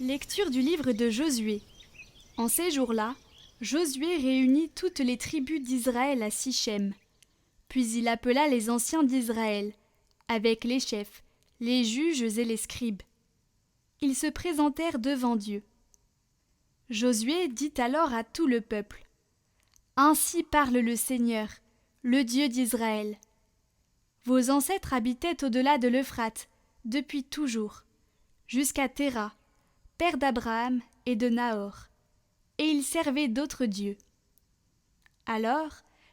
Lecture du livre de Josué. En ces jours-là, Josué réunit toutes les tribus d'Israël à Sichem. Puis il appela les anciens d'Israël, avec les chefs, les juges et les scribes. Ils se présentèrent devant Dieu. Josué dit alors à tout le peuple: Ainsi parle le Seigneur, le Dieu d'Israël. Vos ancêtres habitaient au-delà de l'Euphrate, depuis toujours, jusqu'à Téra, père d'Abraham et de Nahor, et ils servaient d'autres dieux. Alors,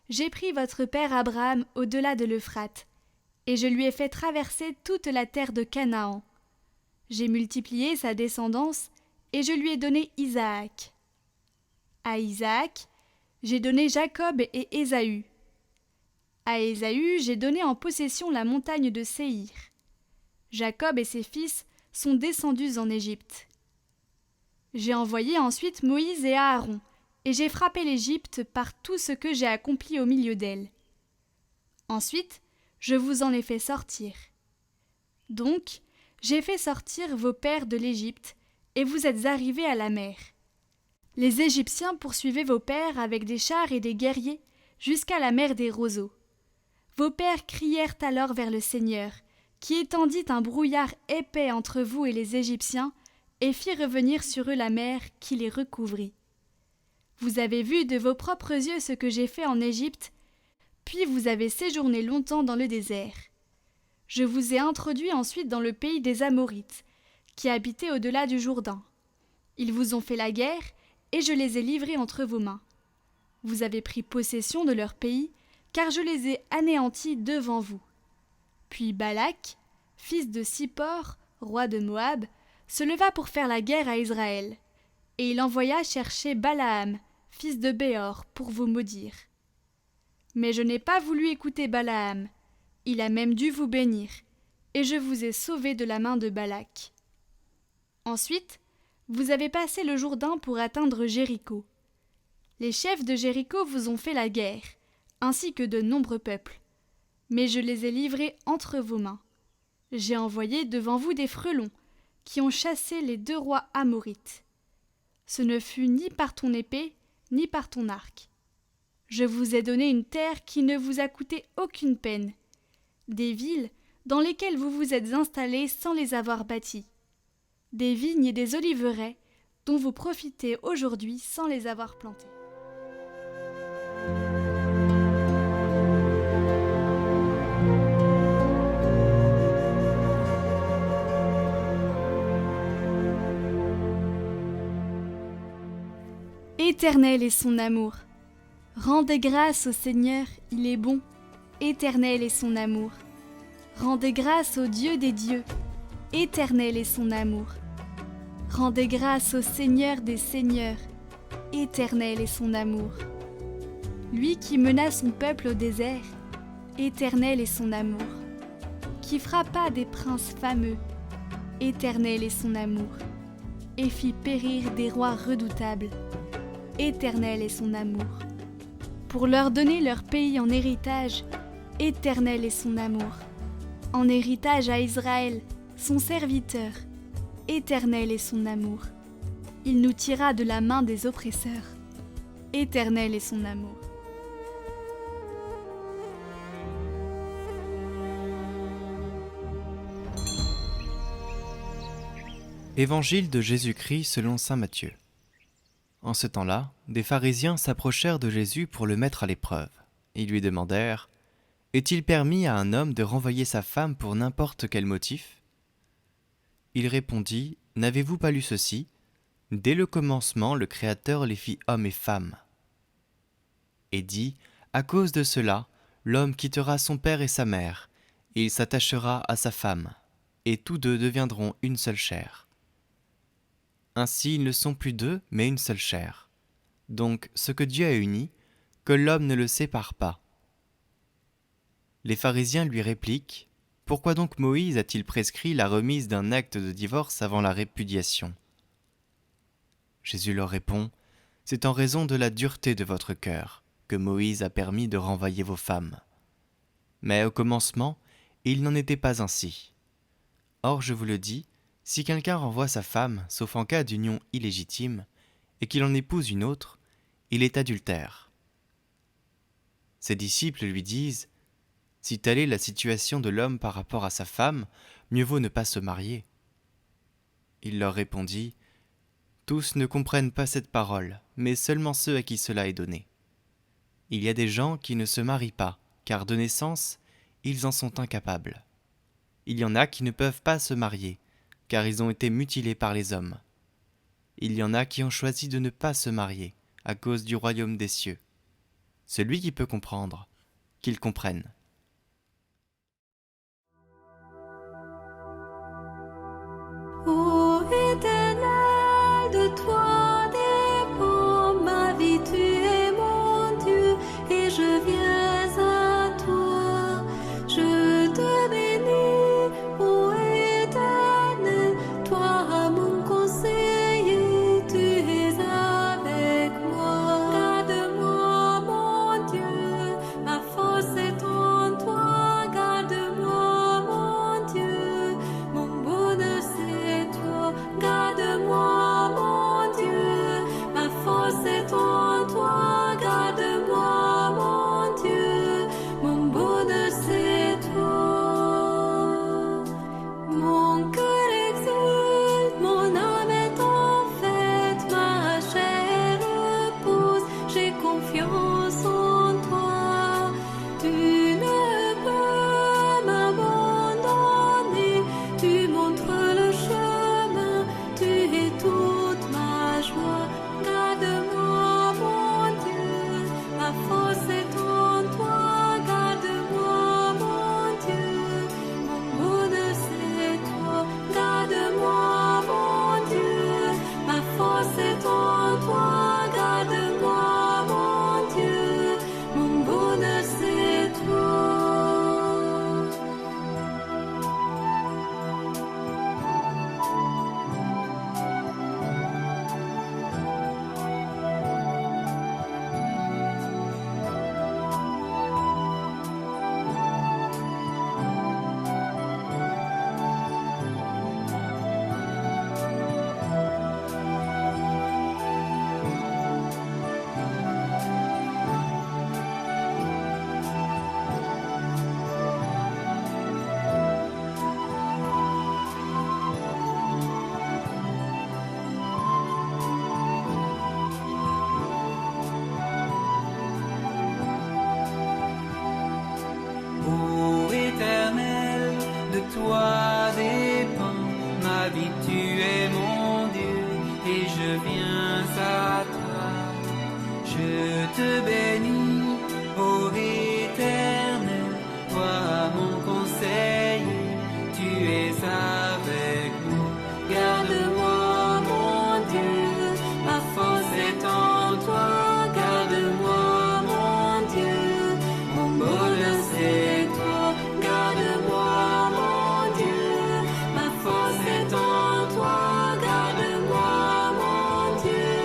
j'ai pris votre père Abraham au-delà de l'Euphrate, et je lui ai fait traverser toute la terre de Canaan. J'ai multiplié sa descendance, et je lui ai donné Isaac. À Isaac, j'ai donné Jacob et Ésaü. À Ésaü, j'ai donné en possession la montagne de Séhir. Jacob et ses fils sont descendus en Égypte. J'ai envoyé ensuite Moïse et Aaron, et j'ai frappé l'Égypte par tout ce que j'ai accompli au milieu d'elle. Ensuite, je vous en ai fait sortir. Donc, j'ai fait sortir vos pères de l'Égypte, et vous êtes arrivés à la mer. Les Égyptiens poursuivaient vos pères avec des chars et des guerriers jusqu'à la mer des roseaux. Vos pères crièrent alors vers le Seigneur, qui étendit un brouillard épais entre vous et les Égyptiens, et fit revenir sur eux la mer qui les recouvrit. Vous avez vu de vos propres yeux ce que j'ai fait en Égypte, puis vous avez séjourné longtemps dans le désert. Je vous ai introduits ensuite dans le pays des Amorites, qui habitaient au-delà du Jourdain. Ils vous ont fait la guerre, et je les ai livrés entre vos mains. Vous avez pris possession de leur pays, car je les ai anéantis devant vous. Puis Balak, fils de Sippor, roi de Moab, se leva pour faire la guerre à Israël, et il envoya chercher Balaam, fils de Béor, pour vous maudire. Mais je n'ai pas voulu écouter Balaam, il a même dû vous bénir, et je vous ai sauvés de la main de Balak. Ensuite, vous avez passé le Jourdain pour atteindre Jéricho. Les chefs de Jéricho vous ont fait la guerre, ainsi que de nombreux peuples, mais je les ai livrés entre vos mains. J'ai envoyé devant vous des frelons, qui ont chassé les 2 rois amorites. Ce ne fut ni par ton épée, ni par ton arc. Je vous ai donné une terre qui ne vous a coûté aucune peine, des villes dans lesquelles vous vous êtes installés sans les avoir bâties, des vignes et des oliveraies dont vous profitez aujourd'hui sans les avoir plantées. Éternel est son amour. Rendez grâce au Seigneur, il est bon. Éternel est son amour. Rendez grâce au Dieu des dieux. Éternel est son amour. Rendez grâce au Seigneur des seigneurs. Éternel est son amour. Lui qui mena son peuple au désert. Éternel est son amour. Qui frappa des princes fameux. Éternel est son amour. Et fit périr des rois redoutables. Éternel est son amour. Pour leur donner leur pays en héritage, éternel est son amour. En héritage à Israël, son serviteur, éternel est son amour. Il nous tira de la main des oppresseurs, éternel est son amour. Évangile de Jésus-Christ selon saint Matthieu. En ce temps-là, des pharisiens s'approchèrent de Jésus pour le mettre à l'épreuve. Ils lui demandèrent : « Est-il permis à un homme de renvoyer sa femme pour n'importe quel motif ?» Il répondit : « N'avez-vous pas lu ceci ? Dès le commencement, le Créateur les fit hommes et femmes. Et dit : À cause de cela, l'homme quittera son père et sa mère, et il s'attachera à sa femme, et tous deux deviendront une seule chair. Ainsi, ils ne sont plus 2, mais une seule chair. Donc, ce que Dieu a uni, que l'homme ne le sépare pas. » Les pharisiens lui répliquent : « Pourquoi donc Moïse a-t-il prescrit la remise d'un acte de divorce avant la répudiation ?» Jésus leur répond : « C'est en raison de la dureté de votre cœur que Moïse a permis de renvoyer vos femmes. Mais au commencement, il n'en était pas ainsi. Or, je vous le dis, Si quelqu'un renvoie sa femme, sauf en cas d'union illégitime, et qu'il en épouse une autre, il est adultère. Ses disciples lui disent « Si telle est la situation de l'homme par rapport à sa femme, mieux vaut ne pas se marier. » Il leur répondit « Tous ne comprennent pas cette parole, mais seulement ceux à qui cela est donné. Il y a des gens qui ne se marient pas, car de naissance, ils en sont incapables. Il y en a qui ne peuvent pas se marier, car ils ont été mutilés par les hommes. Il y en a qui ont choisi de ne pas se marier, à cause du royaume des cieux. Celui qui peut comprendre, qu'il comprenne. » Ô Éternel, de toi dépend ma vie, tu es mon Dieu, et je viens à toi. Je te bénis, ô Éternel, toi mon conseiller, tu es avec moi. Garde-moi, mon Dieu, ma force est en toi, garde-moi, mon Dieu, mon bonheur c'est toi. Garde-moi, mon Dieu, ma force est en toi. Garde-moi, mon Dieu, mon bonheur c'est toi. Mon cœur exulte, mon âme est en fête, ma chair repose, j'ai confiance en toi. Tu ne peux m'abandonner, tu montres le chemin, tu es toute ma joie. Garde-moi, mon Dieu, ma force est en toi. Garde-moi, mon Dieu, mon bonheur c'est toi. Garde-moi, mon Dieu, ma force est en toi. Garde-moi, mon Dieu, mon bonheur c'est toi. Ô Éternel, de toi dépend ma vie, tu es mon Dieu, et je viens à toi. Je te bénis, ô Éternel, toi mon conseiller, tu es avec moi. Garde-moi, mon Dieu, ma force est en toi. Garde-moi, mon Dieu, mon bonheur c'est toi. Garde-moi, mon Dieu, ma force est en toi. Garde-moi, mon Dieu,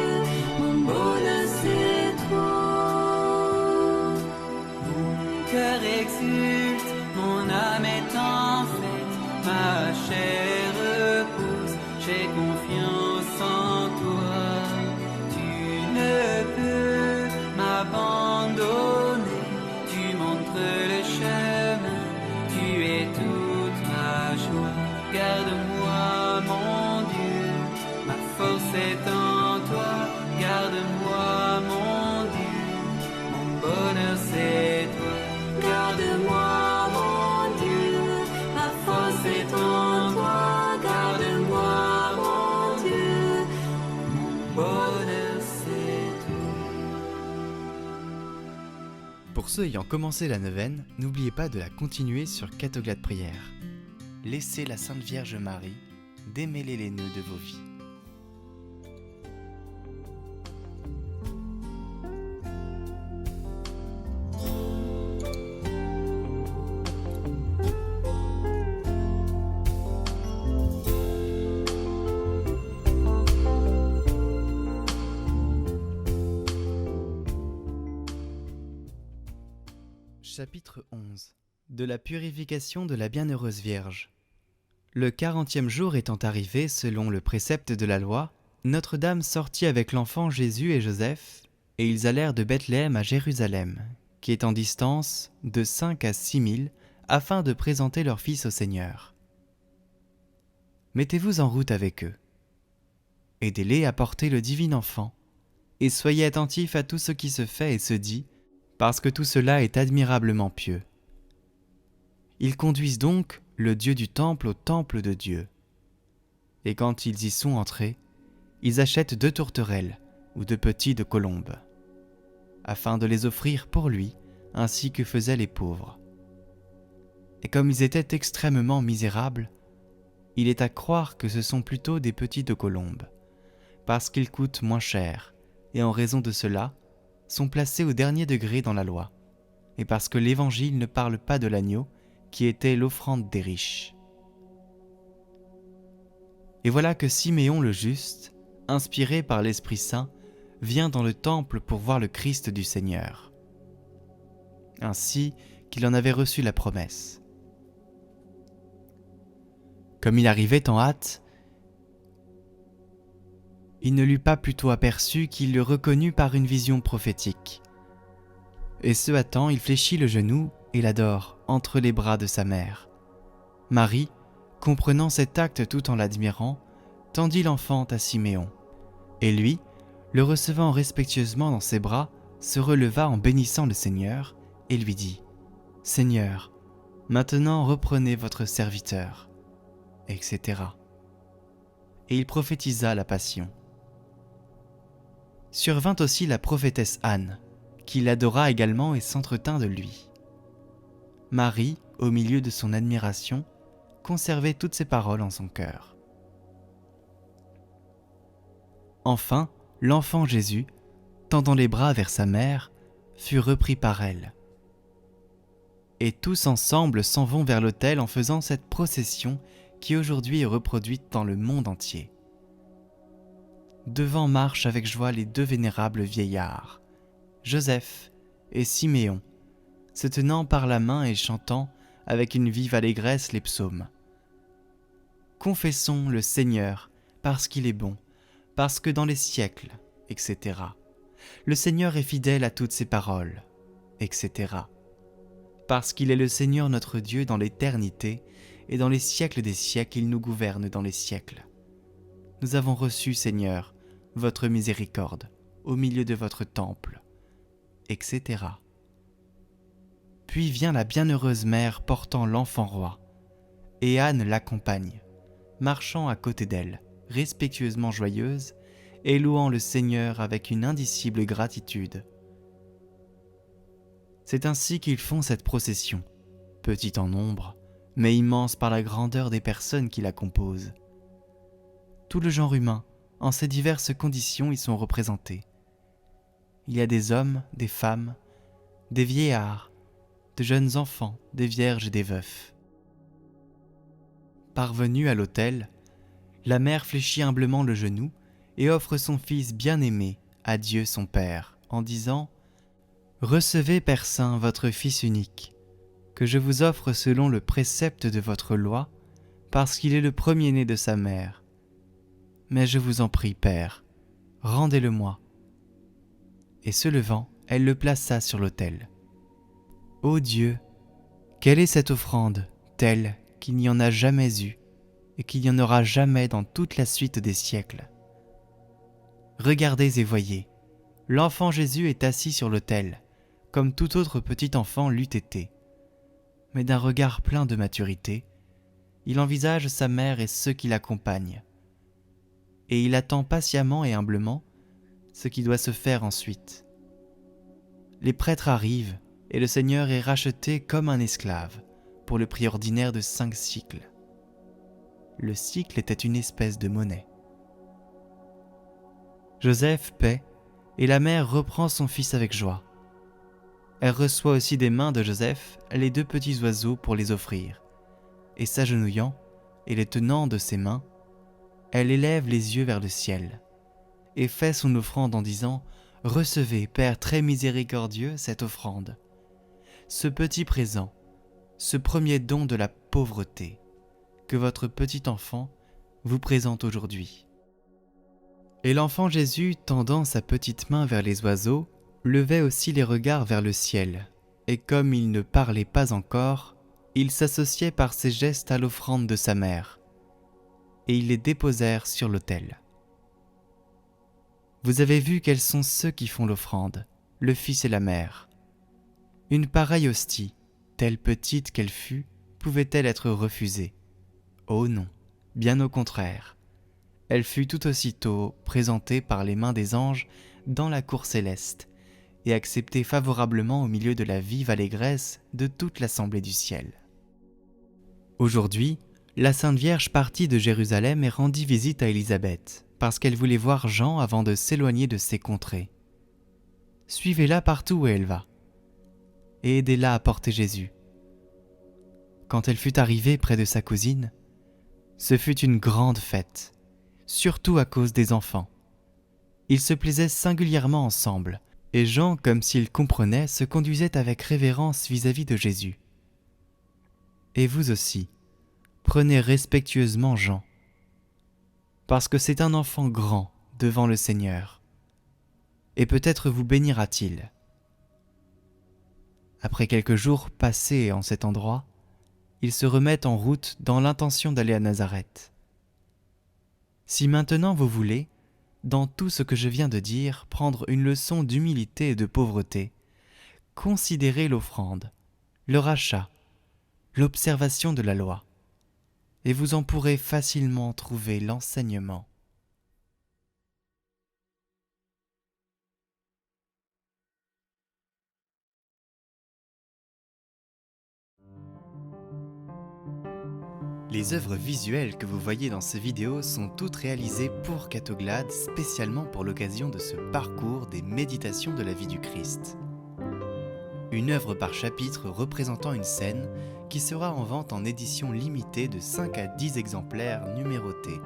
mon bonheur c'est toi. Mon cœur exulte, mon âme est en fête, ma chair repose, j'ai confiance en toi. Tu ne peux m'abandonner, tu montres le chemin, tu es toute ma joie. Garde-moi, mon Dieu, ma force est en toi. Garde-moi, mon Dieu, mon bonheur c'est toi. Garde-moi, mon Dieu, ma force est en toi. Garde-moi, mon Dieu, mon bonheur c'est toi. Pour ceux ayant commencé la neuvaine, n'oubliez pas de la continuer sur Cathoglade Prière. Laissez la Sainte Vierge Marie démêler les nœuds de vos vies. Chapitre 11. De la purification de la Bienheureuse Vierge. Le 40e jour étant arrivé selon le précepte de la loi, Notre-Dame sortit avec l'enfant Jésus et Joseph, et ils allèrent de Bethléem à Jérusalem, qui est en distance de 5 à 6 milles, afin de présenter leur fils au Seigneur. Mettez-vous en route avec eux. Aidez-les à porter le divin enfant, et soyez attentifs à tout ce qui se fait et se dit, parce que tout cela est admirablement pieux. Ils conduisent donc le Dieu du temple au temple de Dieu. Et quand ils y sont entrés, ils achètent 2 tourterelles ou 2 petits de colombes, afin de les offrir pour lui, ainsi que faisaient les pauvres. Et comme ils étaient extrêmement misérables, il est à croire que ce sont plutôt des petits de colombes, parce qu'ils coûtent moins cher, et en raison de cela, sont placés au dernier degré dans la loi, et parce que l'Évangile ne parle pas de l'agneau, qui était l'offrande des riches. Et voilà que Siméon le juste, inspiré par l'Esprit Saint, vient dans le temple pour voir le Christ du Seigneur, ainsi qu'il en avait reçu la promesse. Comme il arrivait en hâte, il ne l'eut pas plutôt aperçu qu'il le reconnut par une vision prophétique. Et ce hâtant, il fléchit le genou et l'adore entre les bras de sa mère. Marie, comprenant cet acte tout en l'admirant, tendit l'enfant à Siméon. Et lui, le recevant respectueusement dans ses bras, se releva en bénissant le Seigneur et lui dit : « Seigneur, maintenant reprenez votre serviteur, etc. » Et il prophétisa la passion. Survint aussi la prophétesse Anne, qui l'adora également et s'entretint de lui. Marie, au milieu de son admiration, conservait toutes ces paroles en son cœur. Enfin, l'enfant Jésus, tendant les bras vers sa mère, fut repris par elle. Et tous ensemble s'en vont vers l'autel en faisant cette procession qui aujourd'hui est reproduite dans le monde entier. Devant marchent avec joie les 2 vénérables vieillards, Joseph et Siméon, se tenant par la main et chantant avec une vive allégresse les psaumes. Confessons le Seigneur, parce qu'il est bon, parce que dans les siècles, etc. Le Seigneur est fidèle à toutes ses paroles, etc. Parce qu'il est le Seigneur notre Dieu dans l'éternité, et dans les siècles des siècles, il nous gouverne dans les siècles. Nous avons reçu, Seigneur, votre miséricorde au milieu de votre temple, etc. Puis vient la bienheureuse mère portant l'enfant roi, et Anne l'accompagne, marchant à côté d'elle, respectueusement joyeuse, et louant le Seigneur avec une indicible gratitude. C'est ainsi qu'ils font cette procession, petite en nombre, mais immense par la grandeur des personnes qui la composent. Tout le genre humain, en ses diverses conditions, y sont représentés. Il y a des hommes, des femmes, des vieillards, de jeunes enfants, des vierges et des veufs. Parvenue à l'autel, la mère fléchit humblement le genou et offre son fils bien-aimé à Dieu son Père, en disant : « Recevez, Père Saint, votre Fils unique, que je vous offre selon le précepte de votre loi, parce qu'il est le premier-né de sa mère. Mais je vous en prie, Père, rendez-le-moi. » Et se levant, elle le plaça sur l'autel. Ô Dieu, quelle est cette offrande, telle qu'il n'y en a jamais eu, et qu'il n'y en aura jamais dans toute la suite des siècles. Regardez et voyez, l'enfant Jésus est assis sur l'autel, comme tout autre petit enfant l'eût été. Mais d'un regard plein de maturité, il envisage sa mère et ceux qui l'accompagnent. Et il attend patiemment et humblement ce qui doit se faire ensuite. Les prêtres arrivent, et le Seigneur est racheté comme un esclave, pour le prix ordinaire de 5 sicles. Le sicle était une espèce de monnaie. Joseph paie, et la mère reprend son fils avec joie. Elle reçoit aussi des mains de Joseph les 2 petits oiseaux pour les offrir, et s'agenouillant, et les tenant de ses mains, elle élève les yeux vers le ciel, et fait son offrande en disant : « Recevez, Père très miséricordieux, cette offrande, ce petit présent, ce premier don de la pauvreté, que votre petit enfant vous présente aujourd'hui. Et l'enfant Jésus, tendant sa petite main vers les oiseaux, levait aussi les regards vers le ciel, et comme il ne parlait pas encore, il s'associait par ses gestes à l'offrande de sa mère, et ils les déposèrent sur l'autel. Vous avez vu quels sont ceux qui font l'offrande, le fils et la mère. Une pareille hostie, telle petite qu'elle fût, pouvait-elle être refusée? Oh non, bien au contraire. Elle fut tout aussitôt présentée par les mains des anges dans la cour céleste et acceptée favorablement au milieu de la vive allégresse de toute l'assemblée du ciel. Aujourd'hui, la Sainte Vierge partit de Jérusalem et rendit visite à Élisabeth, parce qu'elle voulait voir Jean avant de s'éloigner de ces contrées. Suivez-la partout où elle va, et aidez-la à porter Jésus. Quand elle fut arrivée près de sa cousine, ce fut une grande fête, surtout à cause des enfants. Ils se plaisaient singulièrement ensemble, et Jean, comme s'il comprenait, se conduisait avec révérence vis-à-vis de Jésus. Et vous aussi, prenez respectueusement Jean, parce que c'est un enfant grand devant le Seigneur, et peut-être vous bénira-t-il. Après quelques jours passés en cet endroit, ils se remettent en route dans l'intention d'aller à Nazareth. Si maintenant vous voulez, dans tout ce que je viens de dire, prendre une leçon d'humilité et de pauvreté, considérez l'offrande, le rachat, l'observation de la loi, et vous en pourrez facilement trouver l'enseignement. Les œuvres visuelles que vous voyez dans ces vidéos sont toutes réalisées pour Catoglade, spécialement pour l'occasion de ce parcours des méditations de la vie du Christ. Une œuvre par chapitre représentant une scène qui sera en vente en édition limitée de 5 à 10 exemplaires numérotés.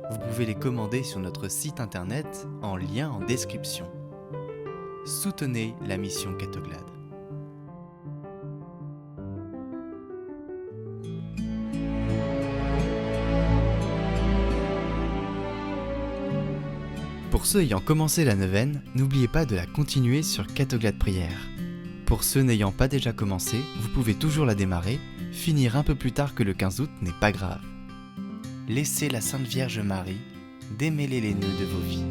Vous pouvez les commander sur notre site internet en lien en description. Soutenez la mission Catoglade. Pour ceux ayant commencé la neuvaine, n'oubliez pas de la continuer sur Catoglade Prière. Pour ceux n'ayant pas déjà commencé, vous pouvez toujours la démarrer, finir un peu plus tard que le 15 août n'est pas grave. Laissez la Sainte Vierge Marie démêler les nœuds de vos vies.